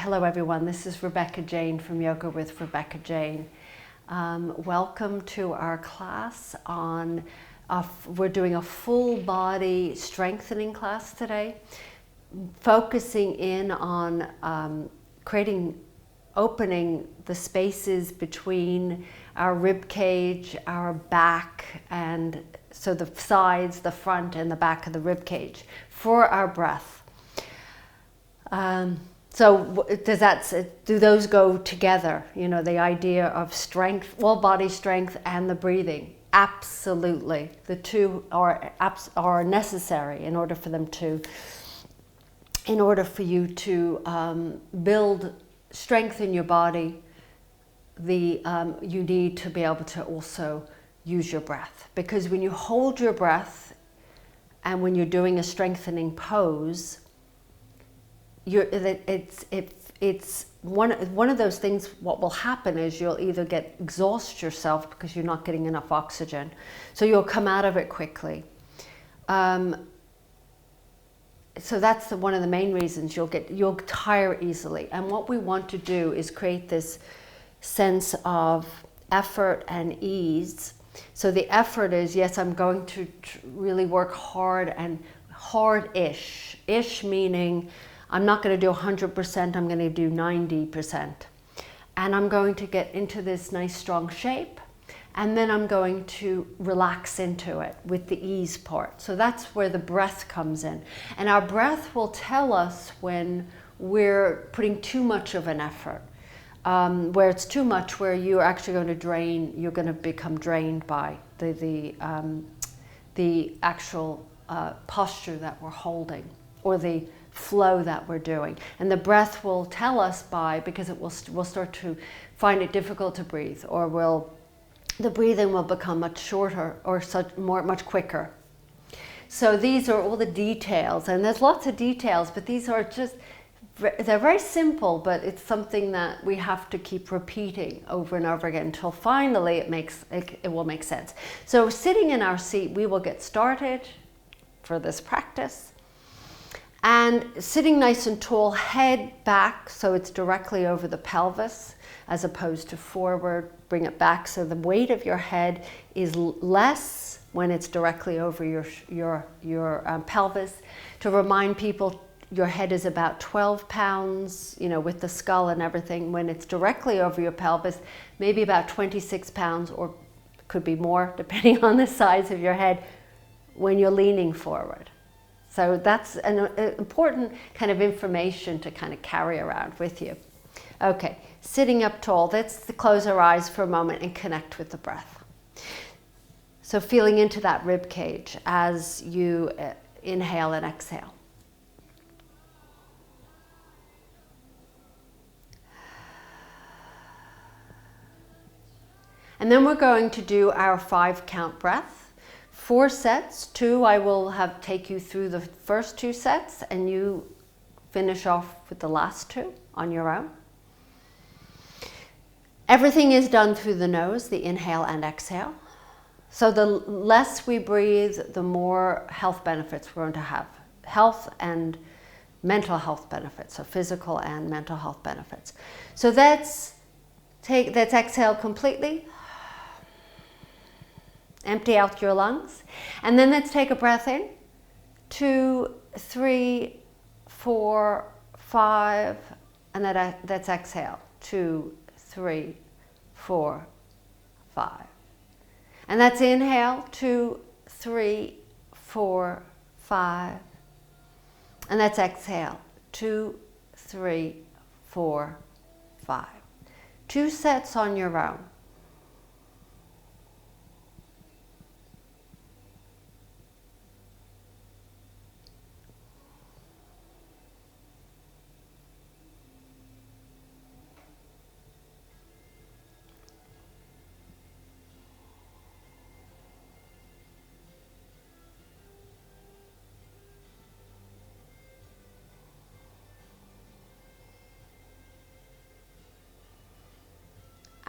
Hello everyone, this is Rebecca Jane from Yoga with Rebecca Jane. Welcome to our class on, we're doing a full body strengthening class today, focusing in on opening the spaces between our rib cage, our back, and so the sides, the front and the back of the rib cage for our breath. So do those go together? You know, the idea of strength, full body strength and the breathing. Absolutely. The two are necessary in order for you to build strength in your body. You need to be able to also use your breath, because when you hold your breath and when you're doing a strengthening pose, it's one of those things. What will happen is you'll either exhaust yourself because you're not getting enough oxygen, so you'll come out of it quickly. So that's one of the main reasons you'll tire easily. And what we want to do is create this sense of effort and ease. So the effort is, yes, I'm going to really work hard, and hard-ish. Ish meaning I'm not going to do 100%, I'm going to do 90%. And I'm going to get into this nice strong shape, and then I'm going to relax into it with the ease part. So that's where the breath comes in. And our breath will tell us when we're putting too much of an effort. Where it's too much, where you're actually going to drain, you're going to become drained by the actual posture that we're holding, or the flow that we're doing. And the breath will tell us because we'll start to find it difficult to breathe, or the breathing will become much shorter or much quicker. So these are all the details, and there's lots of details, but these are they're very simple, but it's something that we have to keep repeating over and over again until finally it will make sense. So sitting in our seat, we will get started for this practice. And sitting nice and tall, head back so it's directly over the pelvis as opposed to forward. Bring it back so the weight of your head is less when it's directly over your pelvis. To remind people, your head is about 12 pounds, you know, with the skull and everything. When it's directly over your pelvis, maybe about 26 pounds, or could be more depending on the size of your head when you're leaning forward. So that's an important kind of information to kind of carry around with you. Okay, sitting up tall, let's close our eyes for a moment and connect with the breath. So feeling into that rib cage as you inhale and exhale. And then we're going to do our 5-count breath. 4 sets, 2 I will take you through the first 2 sets, and you finish off with the last 2 on your own. Everything is done through the nose, the inhale and exhale. So the less we breathe, the more health benefits we're going to have. Health and mental health benefits, so physical and mental health benefits. So let's exhale completely. Empty out your lungs. And then let's take a breath in. 2, 3, 4, 5. And let's exhale. 2, 3, 4, 5. And let's inhale. 2, 3, 4, 5. And let's exhale. 2, 3, 4, 5. 2 sets on your own.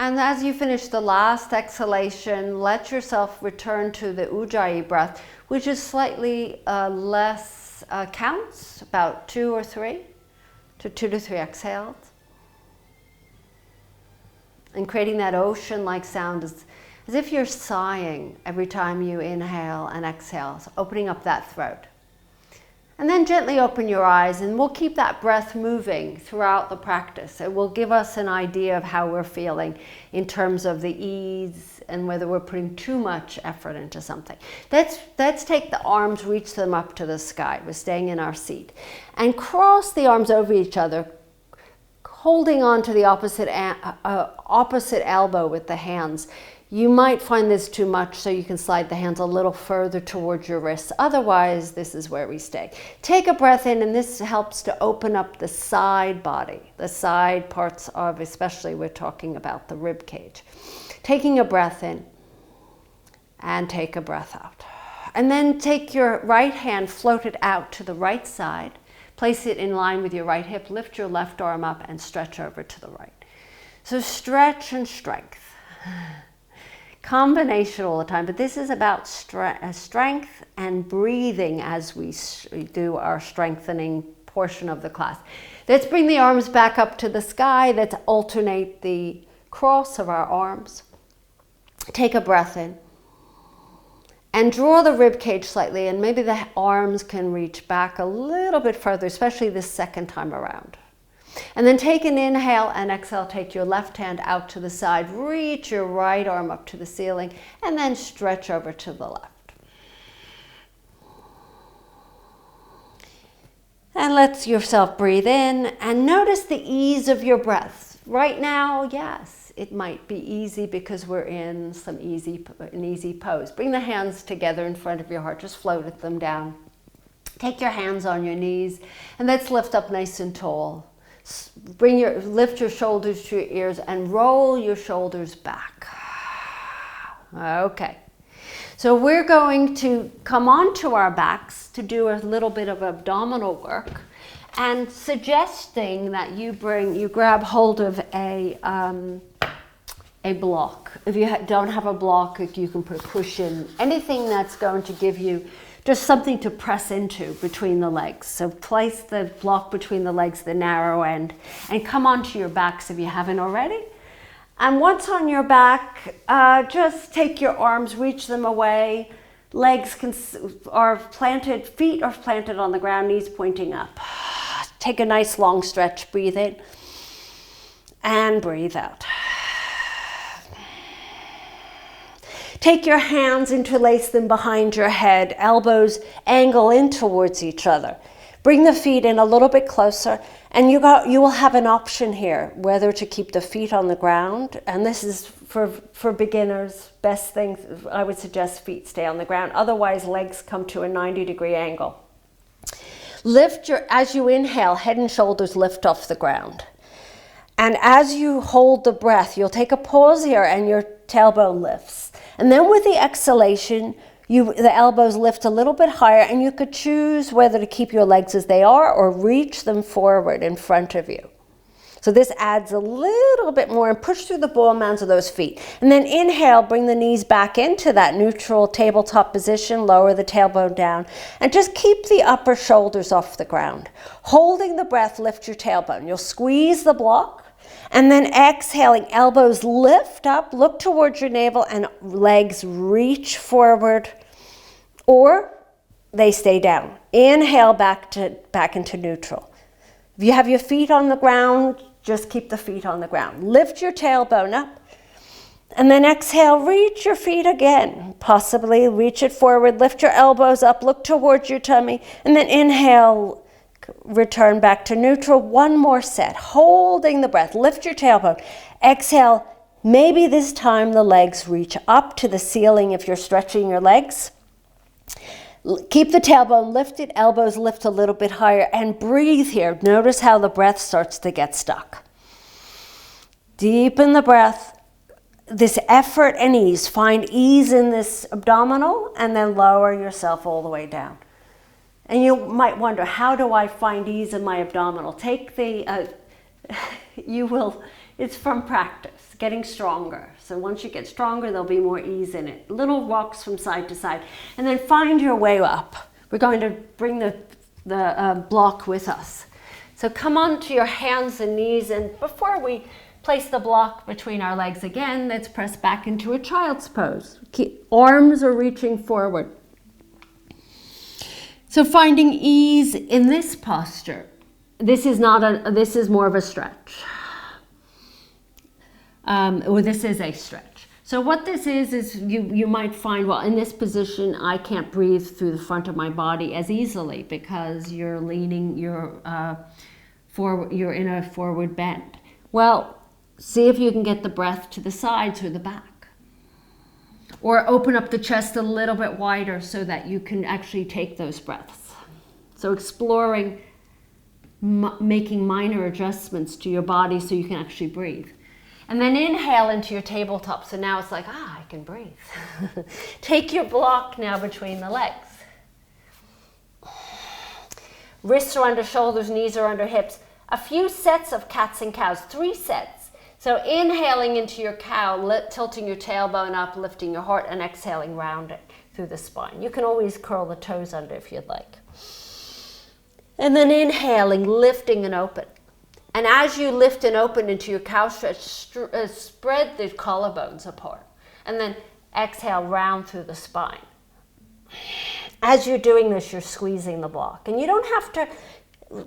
And as you finish the last exhalation, let yourself return to the Ujjayi breath, which is slightly less counts, about 2 or 3. to 2 to 3 exhales. And creating that ocean-like sound as if you're sighing every time you inhale and exhale, so opening up that throat. And then gently open your eyes, and we'll keep that breath moving throughout the practice. It will give us an idea of how we're feeling in terms of the ease and whether we're putting too much effort into something. Let's take the arms, reach them up to the sky. We're staying in our seat. And cross the arms over each other, holding on to the opposite elbow with the hands. You might find this too much, so you can slide the hands a little further towards your wrists. Otherwise, this is where we stay. Take a breath in, and this helps to open up the side body, the side parts of, especially we're talking about the rib cage. Taking a breath in, and take a breath out. And then take your right hand, float it out to the right side, place it in line with your right hip, lift your left arm up, and stretch over to the right. So stretch and strength. Combination all the time, but this is about strength and breathing as we do our strengthening portion of the class. Let's bring the arms back up to the sky. Let's alternate the cross of our arms. Take a breath in and draw the rib cage slightly, and maybe the arms can reach back a little bit further, especially this second time around. And then take an inhale and exhale, take your left hand out to the side, reach your right arm up to the ceiling, and then stretch over to the left. And let yourself breathe in and notice the ease of your breath. Right now, yes, it might be easy because we're in an easy pose. Bring the hands together in front of your heart, just float them down. Take your hands on your knees and let's lift up nice and tall. Lift your shoulders to your ears and roll your shoulders back. Okay. So we're going to come onto our backs to do a little bit of abdominal work, and suggesting that you grab hold of a block. If you don't have a block, if you can put a cushion, anything that's going to give you just something to press into between the legs. So place the block between the legs, the narrow end, and come onto your backs if you haven't already. And once on your back, just take your arms, reach them away. Are planted, feet are planted on the ground, knees pointing up. Take a nice long stretch, breathe in and breathe out. Take your hands, interlace them behind your head, elbows angle in towards each other. Bring the feet in a little bit closer, and you will have an option here, whether to keep the feet on the ground, and this is for beginners, best thing, I would suggest feet stay on the ground, otherwise legs come to a 90-degree angle. As you inhale, head and shoulders lift off the ground. And as you hold the breath, you'll take a pause here and your tailbone lifts. And then with the exhalation, the elbows lift a little bit higher, and you could choose whether to keep your legs as they are or reach them forward in front of you. So this adds a little bit more, and push through the ball mounds of those feet. And then inhale, bring the knees back into that neutral tabletop position, lower the tailbone down, and just keep the upper shoulders off the ground. Holding the breath, lift your tailbone. You'll squeeze the block. And then exhaling, elbows lift up, look towards your navel, and legs reach forward, or they stay down. Inhale back into neutral. If you have your feet on the ground, just keep the feet on the ground. Lift your tailbone up, and then exhale, reach your feet again. Possibly reach it forward, lift your elbows up, look towards your tummy, and then inhale, return back to neutral. One more set, holding the breath. Lift your tailbone. Exhale. Maybe this time the legs reach up to the ceiling if you're stretching your legs. Keep the tailbone lifted, elbows lift a little bit higher, and breathe here. Notice how the breath starts to get stuck. Deepen the breath. This effort and ease. Find ease in this abdominal, and then lower yourself all the way down. And you might wonder, how do I find ease in my abdominal? Take it's from practice, getting stronger. So once you get stronger, there'll be more ease in it. Little rocks from side to side. And then find your way up. We're going to bring the block with us. So come onto your hands and knees, and before we place the block between our legs again, let's press back into a child's pose. Arms are reaching forward. So finding ease in this posture. This is more of a stretch. Or this is a stretch. So what this is you might find, well, in this position, I can't breathe through the front of my body as easily because you're leaning, you're in a forward bend. Well, see if you can get the breath to the sides or the back. Or open up the chest a little bit wider so that you can actually take those breaths. So exploring making minor adjustments to your body so you can actually breathe. And then inhale into your tabletop. So now it's like, I can breathe. Take your block now between the legs. Wrists are under shoulders, knees are under hips. A few sets of cats and cows, 3 sets. So inhaling into your cow, tilting your tailbone up, lifting your heart, and exhaling round it through the spine. You can always curl the toes under if you'd like. And then inhaling, lifting and open. And as you lift and open into your cow stretch, spread the collarbones apart. And then exhale round through the spine. As you're doing this, you're squeezing the block. And you don't have to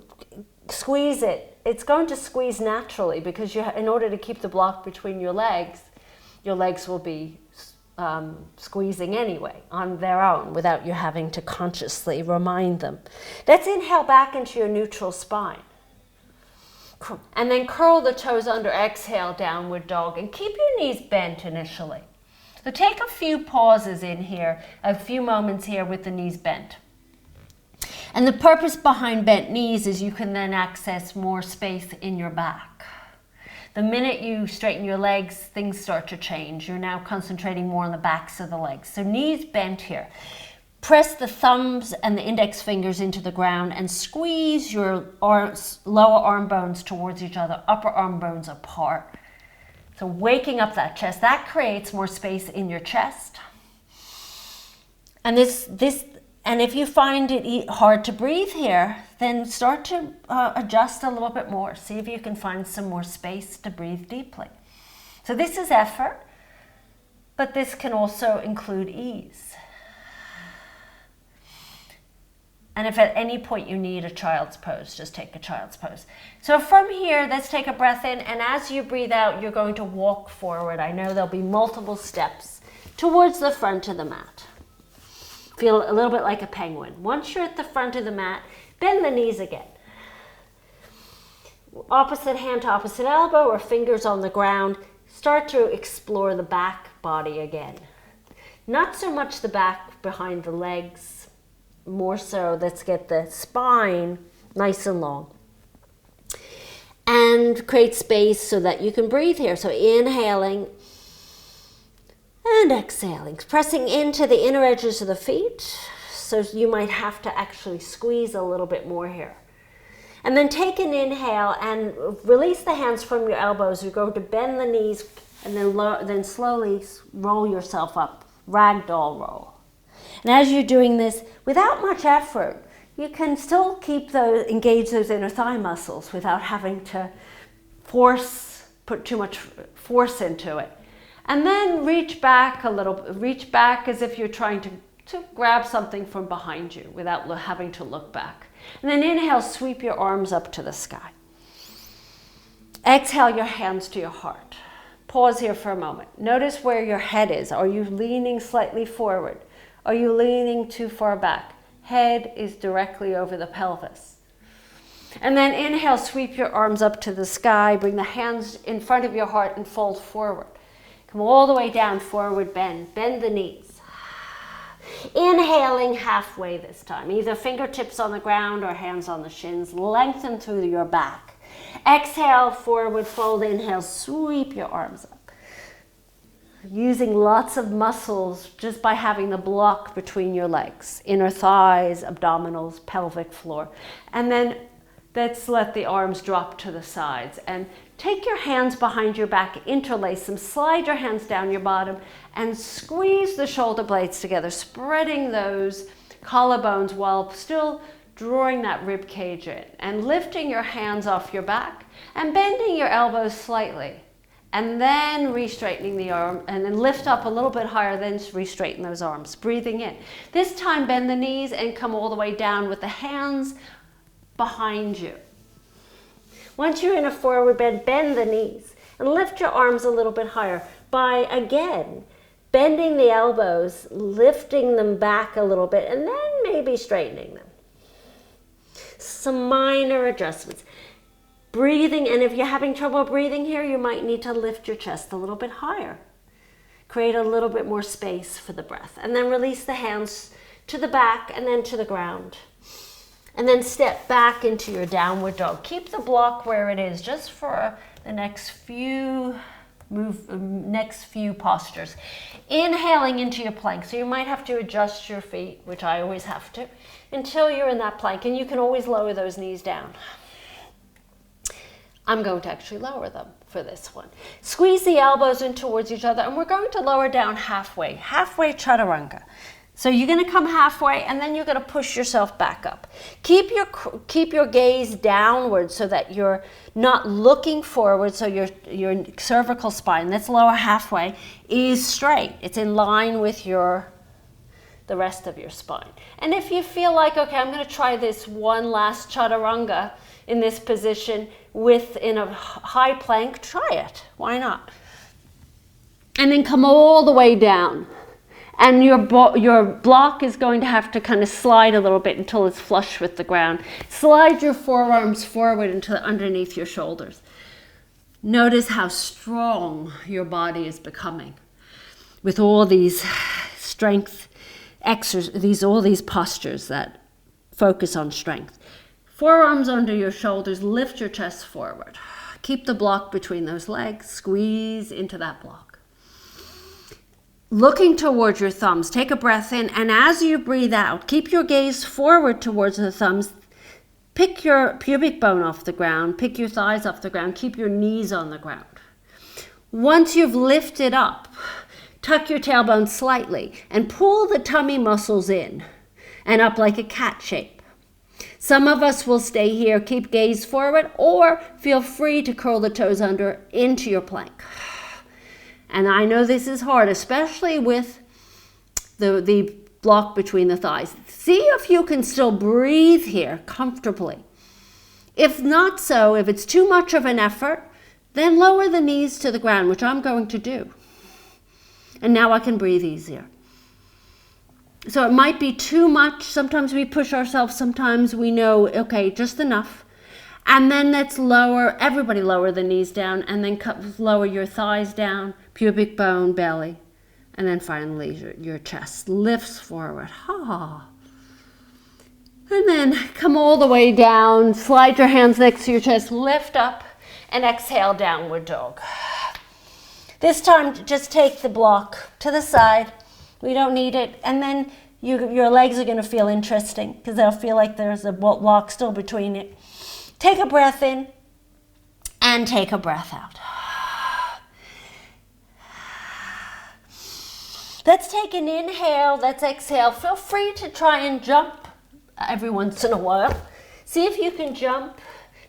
squeeze it. It's going to squeeze naturally because in order to keep the block between your legs will be squeezing anyway on their own without you having to consciously remind them. Let's inhale back into your neutral spine. And then curl the toes under, exhale, downward dog, and keep your knees bent initially. So take a few pauses in here, a few moments here with the knees bent. And the purpose behind bent knees is you can then access more space in your back. The minute you straighten your legs, things start to change. You're now concentrating more on the backs of the legs. So knees bent here. Press the thumbs and the index fingers into the ground and squeeze your lower arm bones towards each other, upper arm bones apart. So waking up that chest, that creates more space in your chest. And and if you find it hard to breathe here, then start to adjust a little bit more. See if you can find some more space to breathe deeply. So this is effort, but this can also include ease. And if at any point you need a child's pose, just take a child's pose. So from here, let's take a breath in, and as you breathe out, you're going to walk forward. I know there'll be multiple steps towards the front of the mat. Feel a little bit like a penguin. Once you're at the front of the mat, bend the knees again. Opposite hand to opposite elbow or fingers on the ground. Start to explore the back body again. Not so much the back behind the legs. More so, let's get the spine nice and long. And create space so that you can breathe here. So inhaling and exhaling. Pressing into the inner edges of the feet. So you might have to actually squeeze a little bit more here. And then take an inhale and release the hands from your elbows. You're going to bend the knees and then slowly roll yourself up. Ragdoll roll. And as you're doing this, without much effort, you can still engage those inner thigh muscles without having to put too much force into it. And then reach back a little, reach back as if you're trying to grab something from behind you without having to look back. And then inhale, sweep your arms up to the sky. Exhale your hands to your heart. Pause here for a moment. Notice where your head is. Are you leaning slightly forward? Are you leaning too far back? Head is directly over the pelvis. And then inhale, sweep your arms up to the sky. Bring the hands in front of your heart and fold forward. Come all the way down, forward bend. Bend the knees. Inhaling halfway this time. Either fingertips on the ground or hands on the shins. Lengthen through your back. Exhale, forward fold. Inhale, sweep your arms up. Using lots of muscles just by having the block between your legs, inner thighs, abdominals, pelvic floor. And then let's let the arms drop to the sides and take your hands behind your back, interlace them, slide your hands down your bottom and squeeze the shoulder blades together, spreading those collarbones while still drawing that rib cage in and lifting your hands off your back and bending your elbows slightly. And then re-straightening the arm, and then lift up a little bit higher, then re-straighten those arms, breathing in. This time bend the knees and come all the way down with the hands behind you. Once you're in a forward bend, bend the knees and lift your arms a little bit higher by, again, bending the elbows, lifting them back a little bit, and then maybe straightening them. Some minor adjustments. Breathing, and if you're having trouble breathing here, you might need to lift your chest a little bit higher. Create a little bit more space for the breath. And then release the hands to the back and then to the ground. And then step back into your downward dog. Keep the block where it is just for the next few postures. Inhaling into your plank. So you might have to adjust your feet, which I always have to, until you're in that plank. And you can always lower those knees down. I'm going to actually lower them for this one. Squeeze the elbows in towards each other, and we're going to lower down halfway chaturanga. So you're going to come halfway, and then you're going to push yourself back up. Keep your gaze downward so that you're not looking forward, so your cervical spine, that's lower halfway, is straight. It's in line with the rest of your spine. And if you feel like, okay, I'm going to try this one last chaturanga in this position in a high plank, try it. Why not? And then come all the way down. And your block is going to have to kind of slide a little bit until it's flush with the ground. Slide your forearms forward into underneath your shoulders. Notice how strong your body is becoming with all these strength exercises, all these postures that focus on strength. Forearms under your shoulders, lift your chest forward. Keep the block between those legs, squeeze into that block. Looking towards your thumbs, take a breath in, and as you breathe out, keep your gaze forward towards the thumbs. Pick your pubic bone off the ground, pick your thighs off the ground, keep your knees on the ground. Once you've lifted up, tuck your tailbone slightly and pull the tummy muscles in and up like a cat shape. Some of us will stay here, keep gaze forward, or feel free to curl the toes under into your plank. And I know this is hard, especially with the block between the thighs. See if you can still breathe here comfortably. If not so, if it's too much of an effort, then lower the knees to the ground, which I'm going to do. And now I can breathe easier. So it might be too much. Sometimes we push ourselves. Sometimes we know, okay, just enough. And then let's everybody lower the knees down, and then lower your thighs down, pubic bone, belly. And then finally your chest lifts forward. And then come all the way down, slide your hands next to your chest, lift up, and exhale, downward dog. This time, just take the block to the side. We don't need it. And then your legs are going to feel interesting because they'll feel like there's a block still between it. Take a breath in and take a breath out. Let's take an inhale. Let's exhale. Feel free to try and jump every once in a while. See if you can jump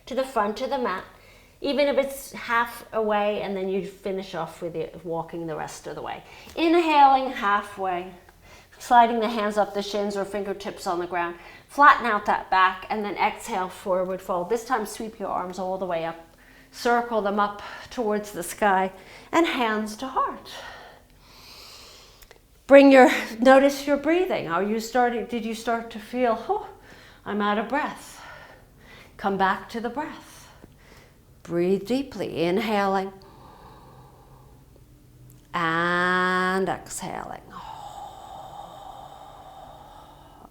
to the front of the mat, even if it's half away, and then you finish off with it walking the rest of the way. Inhaling halfway, sliding the hands up the shins or fingertips on the ground. Flatten out that back, and then exhale, forward fold. This time sweep your arms all the way up. Circle them up towards the sky, and hands to heart. Notice your breathing. Did you start to feel, I'm out of breath? Come back to the breath. Breathe deeply, inhaling and exhaling.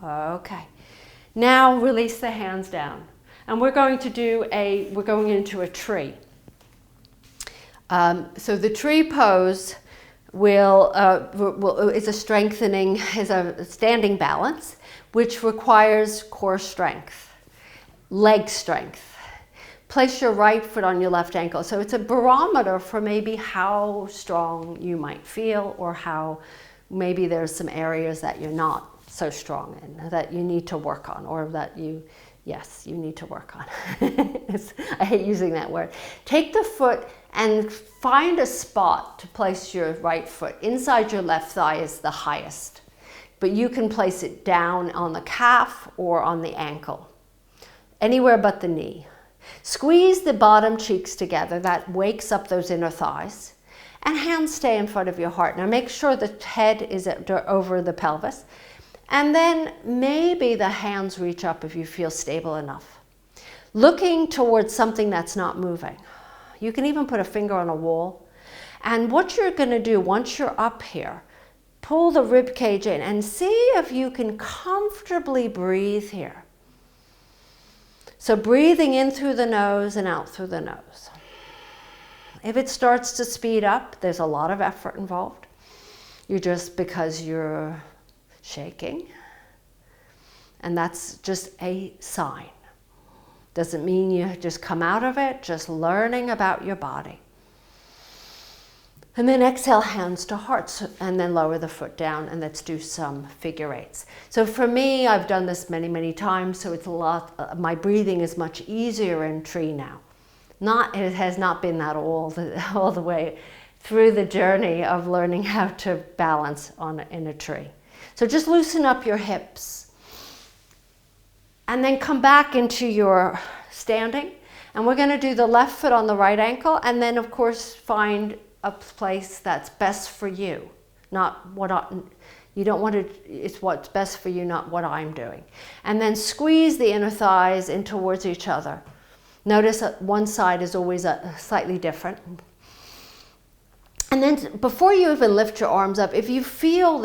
Okay. Now release the hands down. And we're going into a tree. So the tree pose is a standing balance, which requires core strength, leg strength. Place your right foot on your left ankle. So it's a barometer for maybe how strong you might feel, or how maybe there's some areas that you're not so strong in, that you need to work on, or that you need to work on. I hate using that word. Take the foot and find a spot to place your right foot. Inside your left thigh is the highest, but you can place it down on the calf or on the ankle, anywhere but the knee. Squeeze the bottom cheeks together. That wakes up those inner thighs. And hands stay in front of your heart. Now make sure the head is over the pelvis. And then maybe the hands reach up if you feel stable enough. Looking towards something that's not moving. You can even put a finger on a wall. And what you're going to do once you're up here, pull the rib cage in and see if you can comfortably breathe here. So breathing in through the nose and out through the nose. If it starts to speed up, there's a lot of effort involved. Because you're shaking. And that's just a sign. Doesn't mean you just come out of it, just learning about your body. And then exhale, hands to heart, and then lower the foot down, and let's do some figure eights. So for me, I've done this many, many times, so it's a lot, my breathing is much easier in tree now. It has not been that all the way through the journey of learning how to balance in a tree. So just loosen up your hips. And then come back into your standing. And we're going to do the left foot on the right ankle, and then of course find a place that's best for you. Not what you don't want to, it's what's best for you, not what I'm doing. And then squeeze the inner thighs in towards each other. Notice that one side is always slightly different. And then before you even lift your arms up, if you feel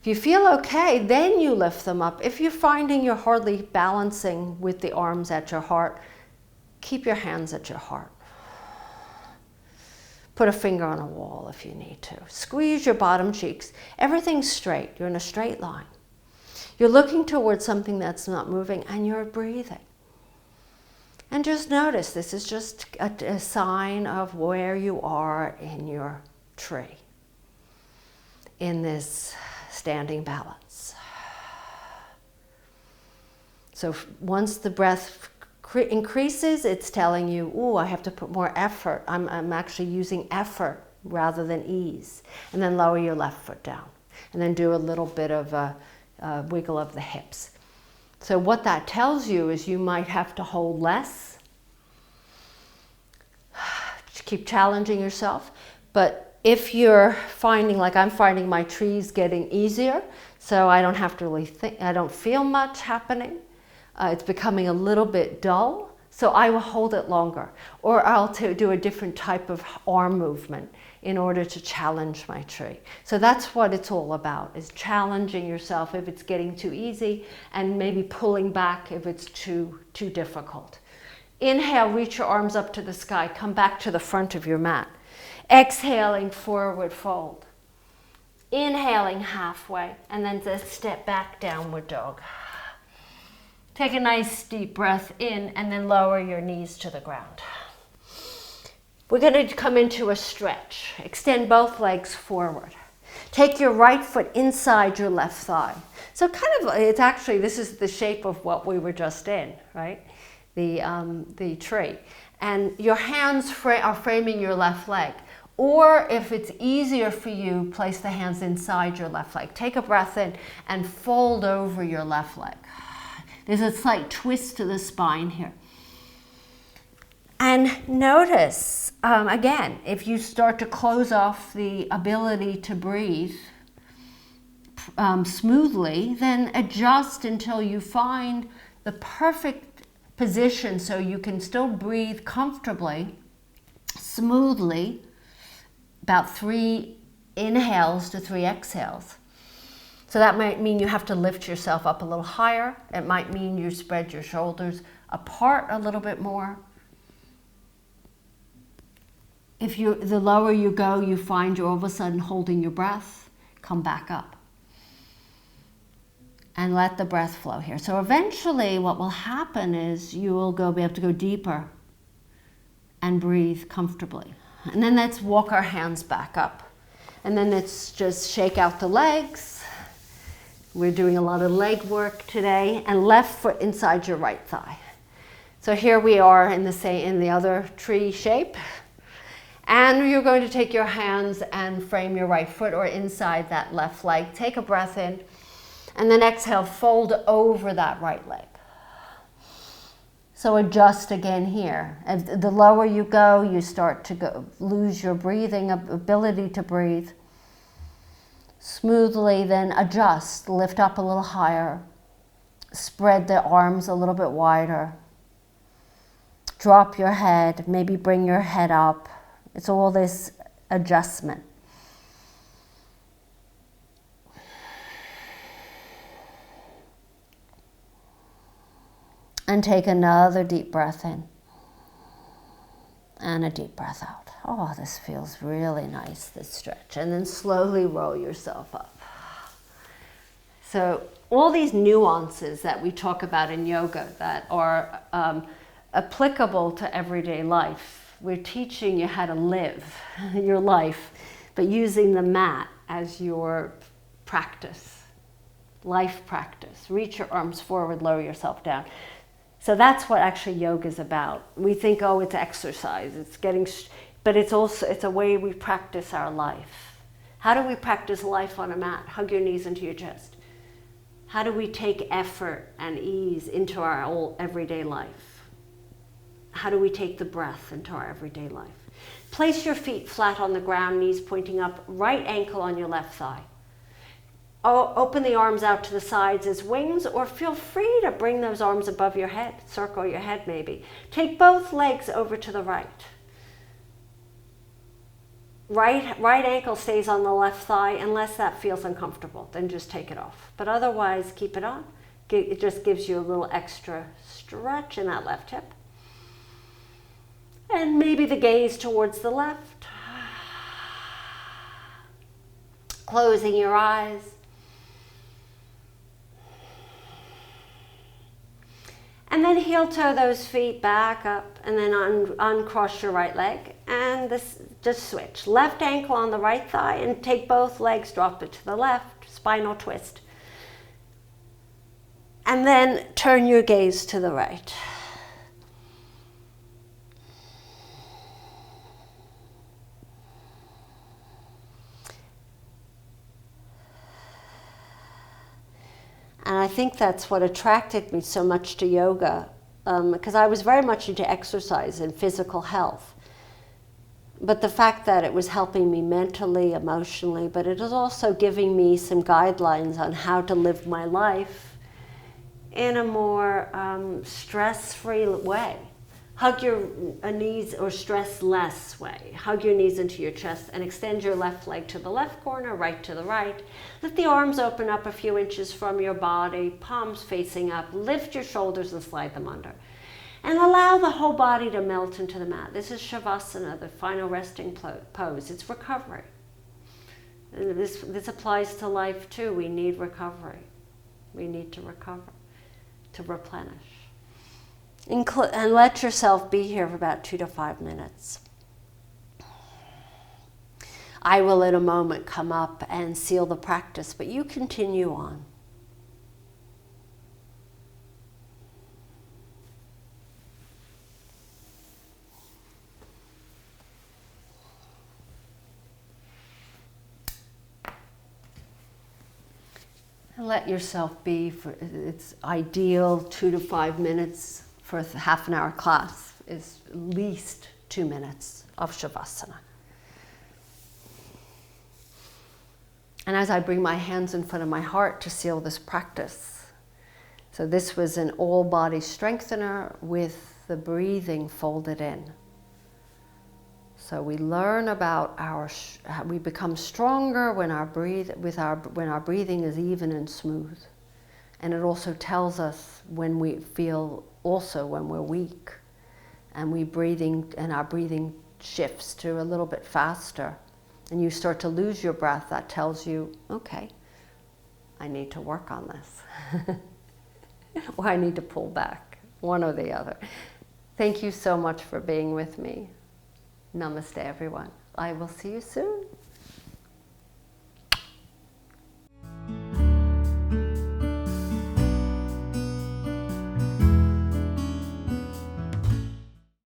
okay, then you lift them up. If you're finding you're hardly balancing with the arms at your heart, keep your hands at your heart. Put a finger on a wall if you need to. Squeeze your bottom cheeks. Everything's straight. You're in a straight line. You're looking towards something that's not moving, and you're breathing. And just notice, this is just a sign of where you are in your tree, in this standing balance. So once the breath increases, it's telling you, ooh, I have to put more effort. I'm actually using effort rather than ease. And then lower your left foot down. And then do a little bit of a wiggle of the hips. So what that tells you is you might have to hold less. Keep challenging yourself. But if you're finding, like I'm finding my trees getting easier, so I don't have to really think, I don't feel much happening. It's becoming a little bit dull, so I will hold it longer. Or I'll do a different type of arm movement in order to challenge my tree. So that's what it's all about, is challenging yourself if it's getting too easy, and maybe pulling back if it's too difficult. Inhale, reach your arms up to the sky. Come back to the front of your mat. Exhaling, forward fold. Inhaling halfway, and then just step back, downward dog. Take a nice deep breath in, and then lower your knees to the ground. We're going to come into a stretch. Extend both legs forward. Take your right foot inside your left thigh. So kind of, it's actually, this is the shape of what we were just in, right? The tree. And your hands are framing your left leg. Or if it's easier for you, place the hands inside your left leg. Take a breath in and fold over your left leg. There's a slight twist to the spine here. And notice, again, if you start to close off the ability to breathe smoothly, then adjust until you find the perfect position so you can still breathe comfortably, smoothly, about 3 inhales to 3 exhales. So that might mean you have to lift yourself up a little higher. It might mean you spread your shoulders apart a little bit more. If the lower you go, you find you're all of a sudden holding your breath, come back up. And let the breath flow here. So eventually what will happen is you will be able to go deeper and breathe comfortably. And then let's walk our hands back up. And then let's just shake out the legs. We're doing a lot of leg work today, and left foot inside your right thigh. So here we are in the other tree shape. And you're going to take your hands and frame your right foot or inside that left leg. Take a breath in, and then exhale, fold over that right leg. So adjust again here. As the lower you go, you start to lose your breathing ability to breathe. Smoothly then adjust, lift up a little higher, spread the arms a little bit wider. Drop your head, maybe bring your head up. It's all this adjustment. And take another deep breath in. And a deep breath out. Oh, this feels really nice, this stretch. And then slowly roll yourself up. So all these nuances that we talk about in yoga that are applicable to everyday life, we're teaching you how to live your life, but using the mat as your practice, life practice. Reach your arms forward, lower yourself down. So that's what actually yoga is about. We think, oh, it's exercise, but it's a way we practice our life. How do we practice life on a mat? Hug your knees into your chest. How do we take effort and ease into our whole everyday life? How do we take the breath into our everyday life? Place your feet flat on the ground, knees pointing up, right ankle on your left thigh. Open the arms out to the sides as wings, or feel free to bring those arms above your head, circle your head maybe. Take both legs over to the right. Right ankle stays on the left thigh unless that feels uncomfortable, then just take it off. But otherwise, keep it on. It just gives you a little extra stretch in that left hip. And maybe the gaze towards the left. Closing your eyes. And then heel toe those feet back up, and then uncross your right leg. And just switch. Left ankle on the right thigh, and take both legs, drop it to the left, spinal twist. And then turn your gaze to the right. And I think that's what attracted me so much to yoga, because I was very much into exercise and physical health. But the fact that it was helping me mentally, emotionally, but it was also giving me some guidelines on how to live my life in a more stress-free way. Hug your knees, or stress less way. Hug your knees into your chest and extend your left leg to the left corner, right to the right. Let the arms open up a few inches from your body, palms facing up. Lift your shoulders and slide them under. And allow the whole body to melt into the mat. This is Shavasana, the final resting pose. It's recovery. And this applies to life too. We need recovery. We need to recover, to replenish. And let yourself be here for about 2 to 5 minutes. I will in a moment come up and seal the practice, but you continue on. And let yourself be, it's ideal 2 to 5 minutes. For a half an hour class is at least 2 minutes of Shavasana. And as I bring my hands in front of my heart to seal this practice, so this was an all-body strengthener with the breathing folded in. So we learn about we become stronger when our breathing is even and smooth. And it also tells us when we feel, also when we're weak, and our breathing shifts to a little bit faster, and you start to lose your breath. That tells you, okay, I need to work on this. Or I need to pull back, one or the other. Thank you so much for being with me. Namaste, everyone. I will see you soon.